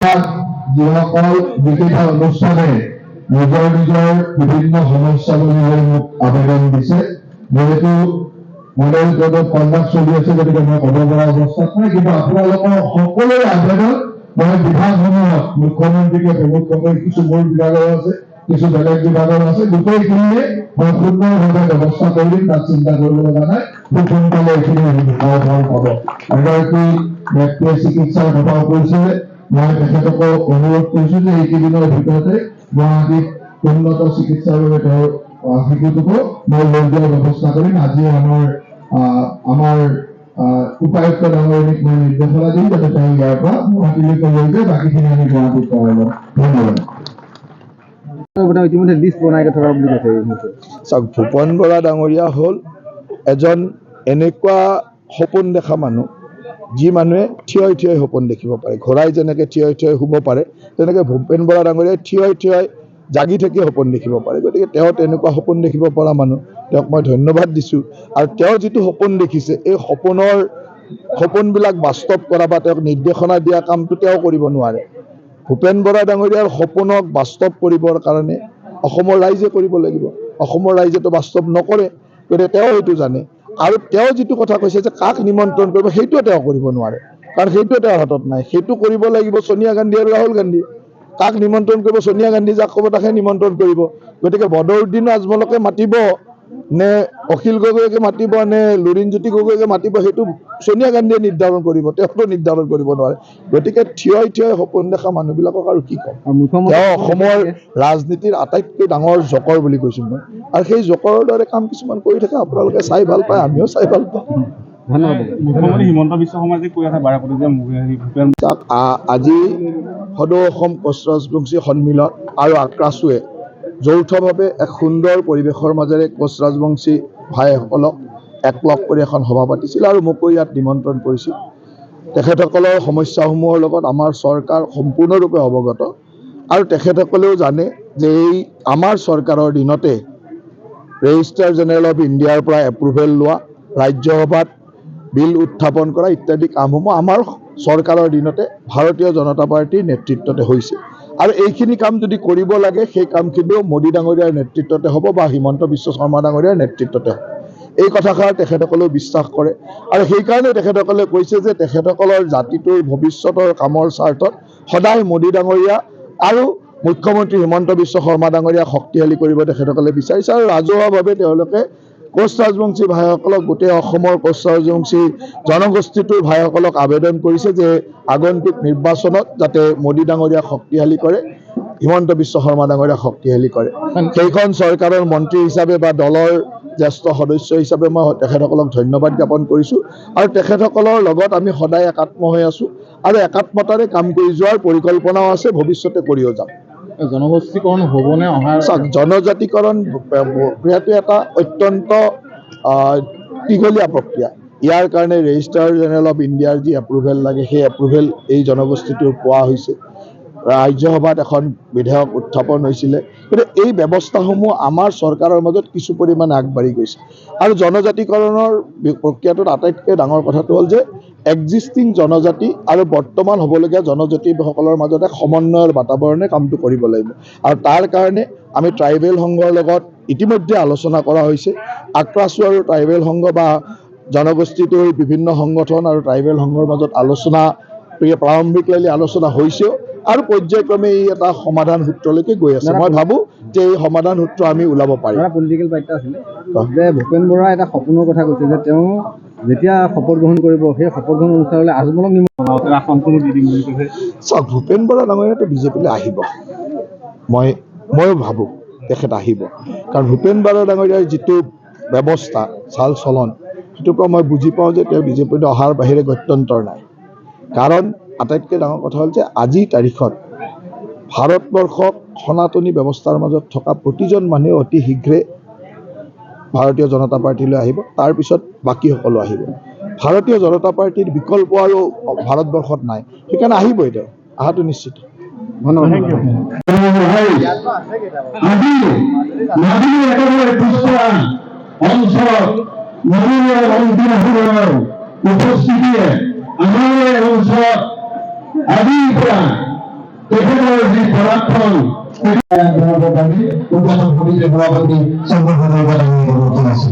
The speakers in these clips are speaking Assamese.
যিসকল বিশেষ অনুষ্ঠানে নিজৰ নিজৰ বিভিন্ন সমস্যাৱলীলৈ মোক আবেদন দিছে, যেহেতু মডেল কোডত কণ্ডাক্ট চলি আছে, গতিকে মই ক'ব পৰা অৱস্থাত নাই, কিন্তু আপোনালোকৰ সকলোৰে আবেদন মই বিভাগসমূহত মুখ্যমন্ত্ৰীকে প্ৰমুখ কৰি কিছু মোৰ বিভাগৰ আছে, কিছু বেলেগ বিভাগৰ আছে, গোটেইখিনিয়ে মই সুন্দৰভাৱে ব্যৱস্থা কৰি দিম, তাত চিন্তা কৰিব লগা নাই। খুব সোনকালে এইখিনি ফল পাব। এগৰাকী ব্যক্তিয়ে চিকিৎসাৰ কথাও কৈছিলে, মই তেখেতকো অনুৰোধ কৰিছোঁ যে এইকেইদিনৰ ভিতৰতে গুৱাহাটীত উন্নত চিকিৎসাৰ বাবে তেওঁৰ শিশুটোকো মই লৈ যোৱাৰ ব্যৱস্থা কৰিম। আজি আমাৰ উপায়ুক্ত ডাঙৰীক মই নিৰ্দেশনা দিম যাতে তেওঁ ইয়াৰ পৰা গুৱাহাটীলৈকে লৈ যায়, বাকীখিনি আমি গুৱাহাটীত কৰাব। ধন্যবাদ। ইতিমধ্যে লিষ্ট বনাই থকা বুলি কৈছে। চাওক, ভূপেন বৰা ডাঙৰীয়া হ'ল এজন এনেকুৱা সপোন দেখা মানুহ, যি মানুহে থিয় থিয় সপোন দেখিব পাৰে। ঘোঁৰাই যেনেকৈ থিয় থিয় শুব পাৰে, তেনেকৈ ভূপেন বৰা ডাঙৰীয়াই থিয় থিয় জাগি থাকি সপোন দেখিব পাৰে। গতিকে তেওঁ তেনেকুৱা সপোন দেখিব পৰা মানুহ, তেওঁক মই ধন্যবাদ দিছোঁ। আৰু তেওঁ যিটো সপোন দেখিছে, এই সপোনবিলাক বাস্তৱ কৰা বা তেওঁক নিৰ্দেশনা দিয়া কামটো তেওঁ কৰিব নোৱাৰে। ভূপেন বৰা ডাঙৰীয়াৰ সপোনক বাস্তৱ কৰিবৰ কাৰণে অসমৰ ৰাইজে কৰিব লাগিব। অসমৰ ৰাইজেতো বাস্তৱ নকৰে, গতিকে তেওঁ সেইটো জানে। আৰু তেওঁ যিটো কথা কৈছে যে কাক নিমন্ত্ৰণ কৰিব, সেইটোও তেওঁ কৰিব নোৱাৰে, কাৰণ সেইটোও তেওঁৰ হাতত নাই। সেইটো কৰিব লাগিব ছোনিয়া গান্ধী আৰু ৰাহুল গান্ধী। কাক নিমন্ত্ৰণ কৰিব? ছোনিয়া গান্ধী যাক ক'ব তাকহে নিমন্ত্ৰণ কৰিব। গতিকে বদৰুদ্দিন আজমলকে মাতিব নে অখিল গগৈকে মাতিব নে লুৰিণজ্যোতি গগৈকে মাতিব, সেইটো ছোনিয়া গান্ধীয়ে নিৰ্ধাৰণ কৰিব, তেওঁতো নিৰ্ধাৰণ কৰিব নোৱাৰে। গতিকে থিয় থিয় সপোন দেখা মানুহবিলাকক আৰু কি ক'ম। তেওঁ অসমৰ ৰাজনীতিৰ আটাইতকৈ ডাঙৰ জকৰ বুলি কৈছোঁ মই, আৰু সেই জকৰৰ দৰে কাম কিছুমান কৰি থাকে। আপোনালোকে চাই ভাল পায়, আমিও চাই ভাল পাওঁ। মুখ্যমন্ত্ৰী হিমন্ত বিশ্ব শৰ্মাই কৈ আছে বাৰাপতি যে ভূপেন আজি সদৌ অসম কোচ ৰাজবংশী সন্মিলন আৰু আক্ৰাছুৱে যৌথভাৱে এক সুন্দৰ পৰিৱেশৰ মাজেৰে কোচ ৰাজবংশী ভাইসকলক একলগ কৰি এখন সভা পাতিছিল আৰু মোকো ইয়াত নিমন্ত্ৰণ কৰিছিল। তেখেতসকলৰ সমস্যাসমূহৰ লগত আমাৰ চৰকাৰ সম্পূৰ্ণৰূপে অৱগত, আৰু তেখেতসকলেও জানে যে এই আমাৰ চৰকাৰৰ দিনতে ৰেজিষ্ট্ৰাৰ জেনেৰেল অফ ইণ্ডিয়াৰ পৰা এপ্ৰুভেল লোৱা, ৰাজ্যসভাত বিল উত্থাপন কৰা ইত্যাদি কামসমূহ আমাৰ চৰকাৰৰ দিনতে ভাৰতীয় জনতা পাৰ্টীৰ নেতৃত্বতে হৈছে। আৰু এইখিনি কাম যদি কৰিব লাগে, সেই কামখিনিও মোদী ডাঙৰীয়াৰ নেতৃত্বতে হ'ব বা হিমন্ত বিশ্ব শৰ্মা ডাঙৰীয়াৰ নেতৃত্বতে হ'ব। এই কথাষাৰ তেখেতসকলেও বিশ্বাস কৰে, আৰু সেইকাৰণে তেখেতসকলে কৈছে যে তেখেতসকলৰ জাতিটোৰ ভৱিষ্যতৰ কামৰ স্বাৰ্থত সদায় মোদী ডাঙৰীয়া আৰু মুখ্যমন্ত্ৰী হিমন্ত বিশ্ব শৰ্মা ডাঙৰীয়াক শক্তিশালী কৰিব তেখেতসকলে বিচাৰিছে। আৰু ৰাজহুৱাভাৱে তেওঁলোকে কোচ ৰাজবংশী ভাইসকলক, গোটেই অসমৰ কোচ ৰাজবংশী জনগোষ্ঠীটোৰ ভাইসকলক আবেদন কৰিছে যে আগন্তুক নিৰ্বাচনত যাতে মোদী ডাঙৰীয়াক শক্তিশালী কৰে, হিমন্ত বিশ্ব শৰ্মা ডাঙৰীয়াক শক্তিশালী কৰে। সেইখন চৰকাৰৰ মন্ত্ৰী হিচাপে বা দলৰ জ্যেষ্ঠ সদস্য হিচাপে মই তেখেতসকলক ধন্যবাদ জ্ঞাপন কৰিছোঁ, আৰু তেখেতসকলৰ লগত আমি সদায় একাত্ম হৈ আছোঁ, আৰু একাত্মতাৰে কাম কৰি যোৱাৰ পৰিকল্পনাও আছে, ভৱিষ্যতে কৰিও যাম। জনগোষ্ঠীকৰণ হ'বনে? জনজাতিকৰণ প্ৰক্ৰিয়াটো এটা অত্যন্ত দীঘলীয়া প্ৰক্ৰিয়া। ইয়াৰ কাৰণে ৰেজিষ্ট্ৰাৰ জেনেৰেল অফ ইণ্ডিয়াৰ যি এপ্ৰুভেল লাগে, সেই এপ্ৰুভেল এই জনগোষ্ঠীটোৰ পোৱা হৈছে। ৰাজ্যসভাত এখন বিধেয়ক উত্থাপন হৈছিলে। গতিকে এই ব্যৱস্থাসমূহ আমাৰ চৰকাৰৰ মাজত কিছু পৰিমাণে আগবাঢ়ি গৈছে। আৰু জনজাতিকৰণৰ প্ৰক্ৰিয়াটোত আটাইতকৈ ডাঙৰ কথাটো হ'ল যে এক্সিষ্টিং জনজাতি আৰু বৰ্তমান হ'বলগীয়া জনজাতিসকলৰ মাজত এক সমন্বয়ৰ বাতাবৰণে কামটো কৰিব লাগিব। আৰু তাৰ কাৰণে আমি ট্ৰাইবেল সংঘৰ লগত ইতিমধ্যে আলোচনা কৰা হৈছে। আক্ৰাছু আৰু ট্ৰাইবেল সংঘ বা জনগোষ্ঠীটোৰ বিভিন্ন সংগঠন আৰু ট্ৰাইবেল সংঘৰ মাজত আলোচনা, প্ৰাৰম্ভিকলৈ আলোচনা হৈছেও, আৰু পৰ্যায়ক্ৰমে ই এটা সমাধান সূত্ৰলৈকে গৈ আছে। মই ভাবোঁ যে এই সমাধান সূত্ৰ আমি ওলাব পাৰিম। পলিটিকেল পাৰ্টি আছিলে যে ভূপেন বৰা এটা সপোনৰ কথা কৈছে যে তেওঁ যেতিয়া শপত গ্ৰহণ কৰিব, সেই শপত গ্ৰহণ অনুষ্ঠানলৈ আজমলক আসনখনো দি দিম বুলি কৈছে। চাওক, ভূপেন বৰা ডাঙৰীয়াটো বিজেপিলৈ আহিব, ময়ো ভাবোঁ তেখেত আহিব, কাৰণ ভূপেন বৰা ডাঙৰীয়াৰ যিটো ব্যৱস্থা চাল চলন, সেইটোৰ পৰা মই বুজি পাওঁ যে তেওঁ বিজেপিলৈ অহাৰ বাহিৰে গত্যন্তৰ নাই। কাৰণ আটাইতকৈ ডাঙৰ কথা হ'ল যে আজিৰ তাৰিখত ভাৰতবৰ্ষক সনাতনী ব্যৱস্থাৰ মাজত থকা প্ৰতিজন মানুহে অতি শীঘ্ৰে ভাৰতীয় জনতা পাৰ্টীলৈ আহিব, তাৰপিছত বাকী সকলো আহিব। ভাৰতীয় জনতা পাৰ্টীৰ বিকল্প আৰু ভাৰতবৰ্ষত নাই, সেইকাৰণে আহিবই, তেওঁ অহাটো নিশ্চিত। উপস্থিতিয়ে আমাৰ এই অঞ্চলত আদিৰ পৰা সাৰাক্ষণ সভাপতি সভাপতি সংগঠনেৰ অনুৰোধ আছে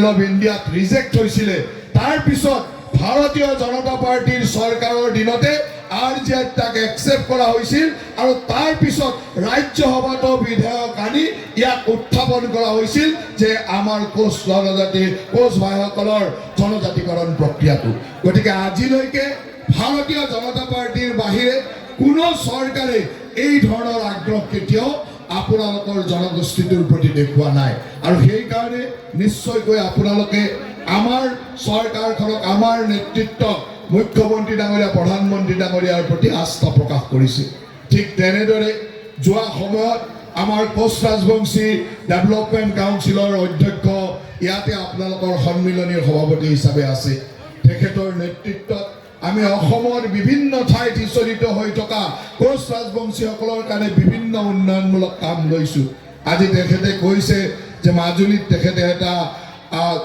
অফ ইণ্ডিয়াত ৰিজেক্ট হৈছিলে তাৰ পিছত ভাৰতীয় জনতা পাৰ্টিৰ চৰকাৰৰ দিনতে RJত তাক একচেপ্ট কৰা হৈছিল আৰু তাৰ পিছত ৰাজ্যসভাতো বিধেয়ক আনি ইয়াক উত্থাপন কৰা হৈছিল যে আমাৰ কোচ জনজাতিৰ কোচ ভাইসকলৰ জনজাতিকৰণ প্ৰক্ৰিয়াটো গতিকে আজিলৈকে ভাৰতীয় জনতা পাৰ্টিৰ বাহিৰে কোনো চৰকাৰে এই ধৰণৰ আগ্ৰহ কেতিয়াও আপোনালোকৰ জনগোষ্ঠীটোৰ প্ৰতি দেখুওৱা নাই আৰু সেইকাৰণে নিশ্চয়কৈ আপোনালোকে আমাৰ চৰকাৰখনক আমাৰ নেতৃত্বক মুখ্যমন্ত্ৰী ডাঙৰীয়া প্ৰধানমন্ত্ৰী ডাঙৰীয়াৰ প্ৰতি আস্থা প্ৰকাশ কৰিছে ঠিক তেনেদৰে যোৱা সময়ত আমাৰ কোচ ৰাজবংশী ডেভেলপমেণ্ট কাউন্সিলৰ অধ্যক্ষ ইয়াতে আপোনালোকৰ সন্মিলনীৰ সভাপতি হিচাপে আছে তেখেতৰ নেতৃত্বত আমি অসমৰ বিভিন্ন ঠাইত সিঁচৰিত হৈ থকা কোচ ৰাজবংশীসকলৰ কাৰণে বিভিন্ন উন্নয়নমূলক কাম লৈছো আজি তেখেতে কৈছে যে মাজুলীত তেখেতে এটা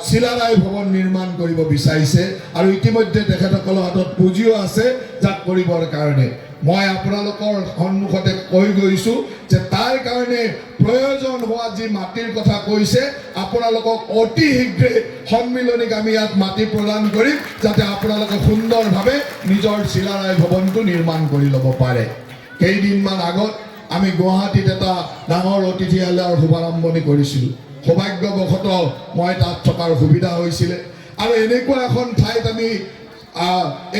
শিলাৰাই ভৱন নিৰ্মাণ কৰিব বিচাৰিছে আৰু ইতিমধ্যে তেখেতসকলৰ হাতত পুঁজিও আছে যাক কৰিবৰ কাৰণে মই আপোনালোকৰ সন্মুখতে কৈ গৈছো যে তাৰ কাৰণে প্ৰয়োজন হোৱা যি মাটিৰ কথা কৈছে আপোনালোকক অতি শীঘ্ৰে সন্মিলনীক আমি ইয়াত মাটি প্ৰদান কৰিম যাতে আপোনালোকে সুন্দৰভাৱে নিজৰ শিলাৰাই ভৱনটো নিৰ্মাণ কৰি ল'ব পাৰে কেইদিনমান আগত আমি গুৱাহাটীত এটা ডাঙৰ অতিথিশালাৰ শুভাৰম্ভণি কৰিছিলোঁ সৌভাগ্যবশতঃ মই তাত থকাৰ সুবিধা হৈছিলে আৰু এনেকুৱা এখন ঠাইত আমি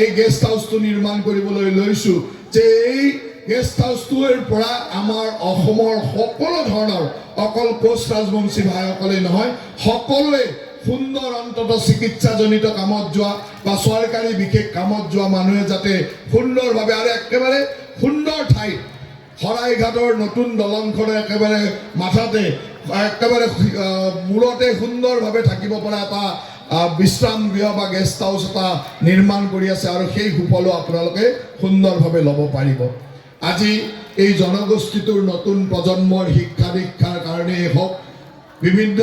এই গেষ্ট হাউচটো নিৰ্মাণ কৰিবলৈ লৈছোঁ যে এই গেষ্ট হাউচটোৰ পৰা আমাৰ অসমৰ সকলো ধৰণৰ অকল কোচ ৰাজবংশী ভাইসকলে নহয় সকলোৱে সুন্দৰ অন্তত চিকিৎসাজনিত কামত যোৱা বা চৰকাৰী বিশেষ কামত যোৱা মানুহে যাতে সুন্দৰভাৱে আৰু একেবাৰে সুন্দৰ ঠাইত শৰাইঘাটৰ নতুন দলংখনে একেবাৰে মাথাতে একেবাৰে মূৰতে সুন্দৰভাৱে থাকিব পৰা এটা বিশ্ৰাম গৃহ বা গেষ্ট হাউচ এটা নিৰ্মাণ কৰি আছে আৰু সেই সুফলো আপোনালোকে সুন্দৰভাৱে ল'ব পাৰিব আজি এই জনগোষ্ঠীটোৰ নতুন প্ৰজন্মৰ শিক্ষা দীক্ষাৰ কাৰণেই হওক বিভিন্ন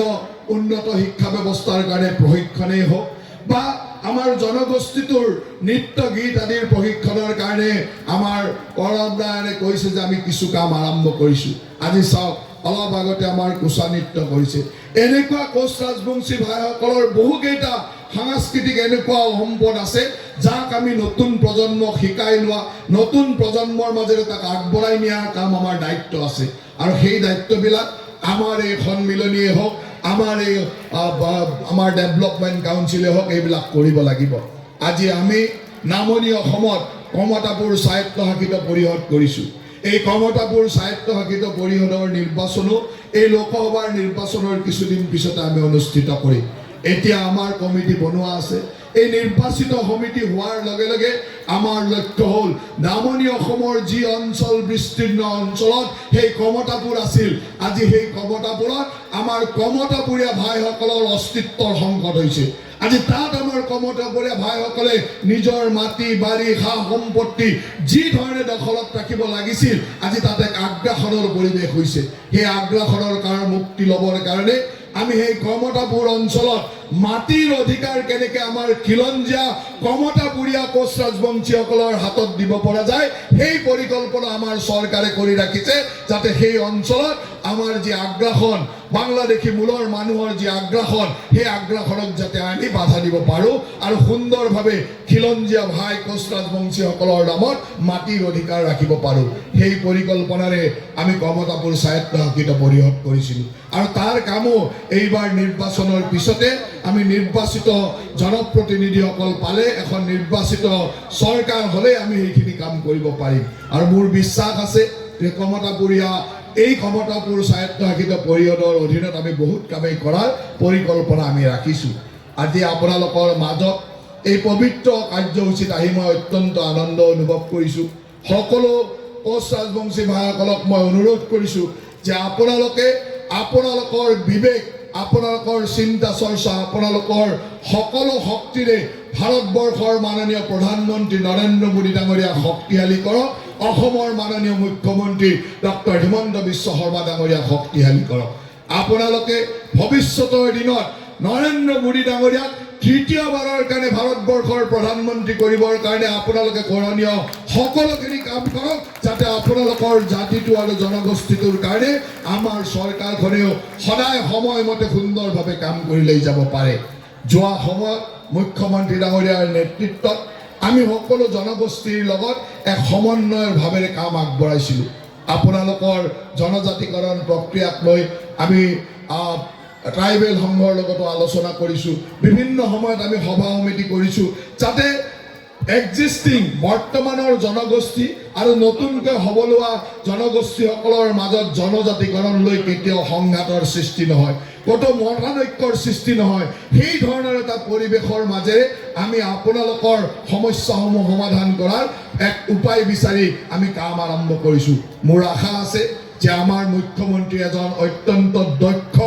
উন্নত শিক্ষা ব্যৱস্থাৰ কাৰণে প্ৰশিক্ষণেই হওক বা আমাৰ জনগোষ্ঠীটোৰ নৃত্য গীত আদিৰ প্ৰশিক্ষণৰ কাৰণে আমাৰ কৰম দায়ে কৈছে যে আমি কিছু কাম আৰম্ভ কৰিছোঁ আজি চাওক অলপ আগতে আমাৰ কোচা নৃত্য কৰিছে এনেকুৱা কোচ ৰাজবংশী ভাইসকলৰ বহুকেইটা সাংস্কৃতিক এনেকুৱা সম্পদ আছে যাক আমি নতুন প্ৰজন্মক শিকাই লোৱা নতুন প্ৰজন্মৰ মাজেৰে তাক আগবঢ়াই নিয়াৰ কাম আমাৰ দায়িত্ব আছে আৰু সেই দায়িত্ববিলাক আমাৰ এই সন্মিলনীয়ে হওক আমাৰ ডেভেলপমেণ্ট কাউন্সিলে হওক এইবিলাক কৰিব লাগিব আজি আমি নামনি অসমত কমতাপুৰ স্বায়ত্তশাসিত পৰিষদ কৰিছোঁ এই কমতাপুৰ স্বায়ত্তশাসিত পৰিষদৰ নিৰ্বাচনো এই লোকসভাৰ নিৰ্বাচনৰ কিছুদিন পিছতে আমি অনুষ্ঠিত কৰিম এতিয়া আমাৰ কমিটি বনোৱা আছে এই নিৰ্বাচিত সমিতি হোৱাৰ লগে লগে আমাৰ লক্ষ্য হ'ল নামনি অসমৰ যি অঞ্চল বিস্তীৰ্ণ অঞ্চলত সেই কমতাপুৰ আছিল আজি সেই কমতাপুৰত আমাৰ কমতাপুৰীয়া ভাইসকলৰ অস্তিত্বৰ সংকট হৈছে আজি তাত আমাৰ কমতাপুৰীয়া ভাইসকলে নিজৰ মাটি বাৰী সা সম্পত্তি যি ধৰণে দখলত ৰাখিব লাগিছিল আজি তাত এক আগ্ৰাসনৰ পৰিৱেশ হৈছে সেই আগ্ৰাসনৰ কাৰণ মুক্তি ল'বৰ কাৰণে আমি সেই কমতাপুৰ অঞ্চলত মাটিৰ অধিকাৰ কেনেকৈ আমাৰ খিলঞ্জীয়া কমতাপুৰীয়া কোচ ৰাজবংশীসকলৰ হাতত দিব পৰা যায় সেই পৰিকল্পনা আমাৰ চৰকাৰে কৰি ৰাখিছে যাতে সেই অঞ্চলত আমাৰ যি আগ্ৰাসন বাংলাদেশী মূলৰ মানুহৰ যি আগ্ৰাসন সেই আগ্ৰাসনক যাতে আমি বাধা দিব পাৰোঁ আৰু সুন্দৰভাৱে খিলঞ্জীয়া ভাই কোচ ৰাজবংশীসকলৰ নামত মাটিৰ অধিকাৰ ৰাখিব পাৰোঁ সেই পৰিকল্পনাৰে আমি কমতাপুৰ স্বায়ত্তশাসিত পৰিষদ কৰিছিলোঁ আৰু তাৰ কামো এইবাৰ নিৰ্বাচনৰ পিছতে আমি নিৰ্বাচিত জনপ্ৰতিনিধিসকল পালে এখন নিৰ্বাচিত চৰকাৰ হ'লে আমি সেইখিনি কাম কৰিব পাৰিম আৰু মোৰ বিশ্বাস আছে যে এই কমতাপুৰ স্বায়ত্তশাসিত পৰিষদৰ অধীনত আমি বহুত কামেই কৰাৰ পৰিকল্পনা আমি ৰাখিছোঁ আজি আপোনালোকৰ মাজত এই পবিত্ৰ কাৰ্যসূচীত আহি মই অত্যন্ত আনন্দ অনুভৱ কৰিছোঁ সকলো কোচ ৰাজবংশী ভাইসকলক মই অনুৰোধ কৰিছোঁ যে আপোনালোকে আপোনালোকৰ বিবেক আপোনালোকৰ চিন্তা চৰ্চা আপোনালোকৰ সকলো শক্তিৰে ভাৰতবৰ্ষৰ মাননীয় প্ৰধানমন্ত্ৰী নৰেন্দ্ৰ মোদী ডাঙৰীয়া শক্তিশালী কৰক অসমৰ মাননীয় মুখ্যমন্ত্ৰী ডক্টৰ হিমন্ত বিশ্ব শৰ্মা ডাঙৰীয়া শক্তিশালী কৰক আপোনালোকে ভৱিষ্যতৰ দিনত নৰেন্দ্ৰ মোদী ডাঙৰীয়াক তৃতীয়বাৰৰ কাৰণে ভাৰতবৰ্ষৰ প্ৰধানমন্ত্ৰী কৰিবৰ কাৰণে আপোনালোকে কৰণীয় সকলোখিনি কাম কৰক, যাতে আপোনালোকৰ জাতিটো আৰু জনগোষ্ঠীটোৰ কাৰণে আমাৰ চৰকাৰখনেও সদায় সময়মতে সুন্দৰভাৱে কাম কৰি লৈ যাব পাৰে। যোৱা সময়ত মুখ্যমন্ত্ৰী ডাঙৰীয়াৰ নেতৃত্বত আমি সকলো জনগোষ্ঠীৰ লগত এক সমন্বয়ৰ ভাৱেৰে কাম আগবঢ়াইছিলোঁ। আপোনালোকৰ জনজাতিকৰণ প্ৰক্ৰিয়াক লৈ আমি ট্ৰাইবেল সংঘৰ লগতো আলোচনা কৰিছোঁ। বিভিন্ন সময়ত আমি সভা সমিতি কৰিছোঁ, যাতে এক্সিষ্টিং বৰ্তমানৰ জনগোষ্ঠী আৰু নতুনকৈ হ'বলোৱা জনগোষ্ঠীসকলৰ মাজত জনজাতিকৰণ লৈ কেতিয়াও সংঘাতৰ সৃষ্টি নহয়, ক'তো মতানৈক্যৰ সৃষ্টি নহয়। সেই ধৰণৰ এটা পৰিৱেশৰ মাজেৰে আমি আপোনালোকৰ সমস্যাসমূহ সমাধান কৰাৰ এক উপায় বিচাৰি আমি কাম আৰম্ভ কৰিছোঁ। মোৰ আশা আছে যে আমাৰ মুখ্যমন্ত্ৰী এজন অত্যন্ত দক্ষ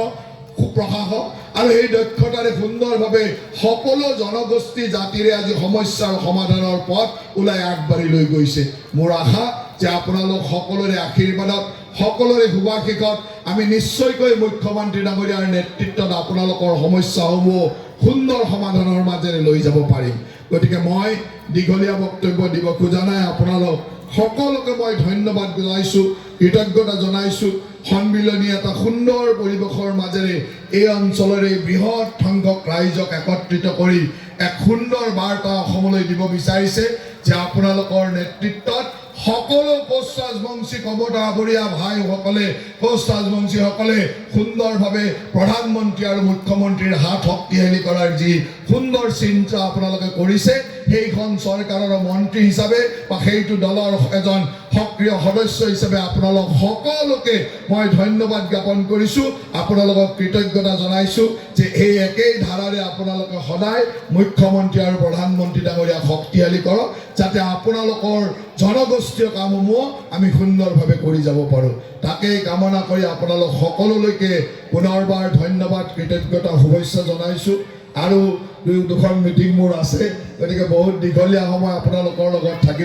সুপ্ৰশাসক আৰু এই দক্ষতাৰে সুন্দৰভাৱে সকলো জনগোষ্ঠী জাতিৰে আজি সমস্যাৰ সমাধানৰ পথ ওলাই আগবাঢ়ি লৈ গৈছে। মোৰ আশা যে আপোনালোক সকলোৰে আশীৰ্বাদত, সকলোৰে শুভাশীষত আমি নিশ্চয়কৈ মুখ্যমন্ত্ৰী ডাঙৰীয়াৰ নেতৃত্বত আপোনালোকৰ সমস্যাসমূহ সুন্দৰ সমাধানৰ মাজেৰে লৈ যাব পাৰিম। গতিকে মই দীঘলীয়া বক্তব্য দিব খোজা নাই। আপোনালোক সকলোকে মই ধন্যবাদ জনাইছোঁ, কৃতজ্ঞতা জনাইছোঁ। সন্মিলনী এটা সুন্দৰ পৰিৱেশৰ মাজেৰে এই অঞ্চলৰে বৃহৎ সংখ্যক ৰাইজক একত্ৰিত কৰি এক সুন্দৰ বাৰ্তা অসমলৈ দিব বিচাৰিছে যে আপোনালোকৰ নেতৃত্বত সকলো কোচ ৰাজবংশী কমতাবৰীয়া ভাইসকলে, কোচ ৰাজবংশীসকলে সুন্দৰভাৱে প্ৰধানমন্ত্ৰী আৰু মুখ্যমন্ত্ৰীৰ হাত শক্তিশালী কৰাৰ যি সুন্দৰ চিন্তা আপোনালোকে কৰিছে, সেইখন চৰকাৰৰ মন্ত্ৰী হিচাপে বা সেইটো দলৰ এজন সক্ৰিয় সদস্য হিচাপে আপোনালোক সকলোকে মই ধন্যবাদ জ্ঞাপন কৰিছোঁ, আপোনালোকক কৃতজ্ঞতা জনাইছোঁ যে এই একেই ধাৰাৰে আপোনালোকে সদায় মুখ্যমন্ত্ৰী আৰু প্ৰধানমন্ত্ৰী ডাঙৰীয়াক শক্তিশালী কৰক, যাতে আপোনালোকৰ জনগোষ্ঠীয় কামসমূহ আমি সুন্দৰভাৱে কৰি যাব পাৰোঁ। তাকেই কামনা কৰি আপোনালোক সকলোলৈকে পুনৰবাৰ ধন্যবাদ, কৃতজ্ঞতা, শুভেচ্ছা জনাইছোঁ। আৰু দুখন মিটিং মোৰ আছে, গতিকে বহুত দীঘলীয়া সময় আপোনালোকৰ লগত থাকি